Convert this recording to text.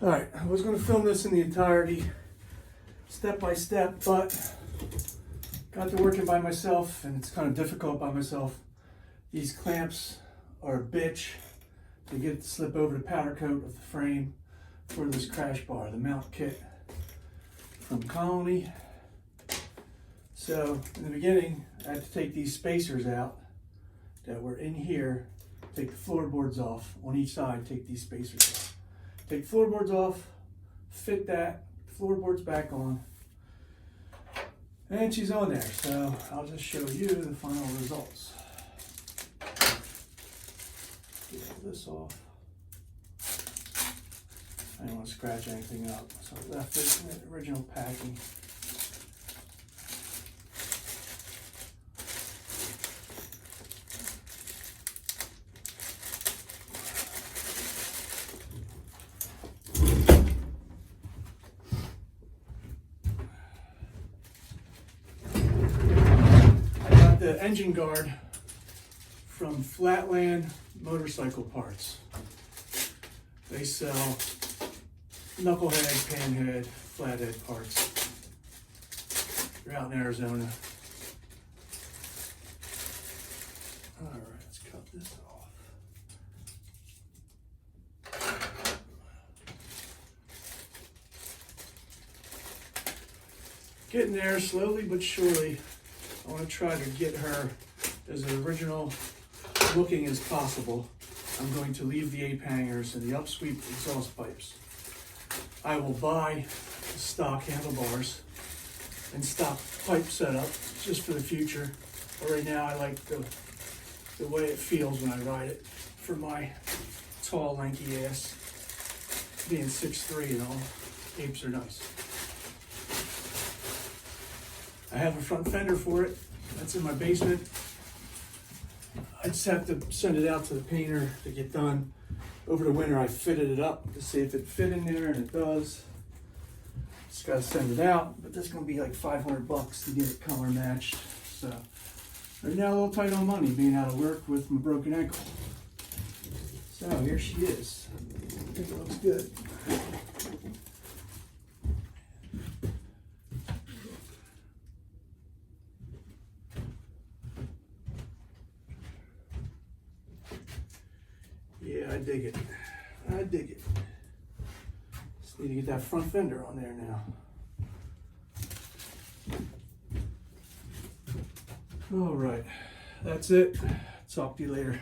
Alright, I was going to film this in the entirety, step by step, but got to working by myself, and it's kind of difficult by myself. These clamps are a bitch to get to slip over the powder coat of the frame for this crash bar, the mount kit from Colony. So in the beginning, I had to take these spacers out that were in here, take the floorboards off on each side, take these spacers off. Take floorboards off, fit that, floorboards back on, and she's on there. So I'll just show you the final results. Get all this off. I don't want to scratch anything up, so I left it in the original packing. The engine guard from Flatland Motorcycle Parts. They sell knucklehead, panhead, flathead parts. They're out in Arizona. All right, let's cut this off. Getting there slowly but surely. I want to try to get her as original looking as possible. I'm going to leave the ape hangers and the upsweep exhaust pipes. I will buy stock handlebars and stock pipe setup just for the future. But right now I like the way it feels when I ride it for my tall, lanky ass. Being 6'3" and all, apes are nice. I have a front fender for it. That's in my basement. I just have to send it out to the painter to get done. Over the winter, I fitted it up to see if it fit in there, and it does. Just gotta send it out, but that's gonna be like $500 to get it color matched. So right now, a little tight on money, being out of work with my broken ankle. So here she is. I think it looks good. Yeah, I dig it. I dig it. Just need to get that front fender on there now. All right, that's it. Talk to you later.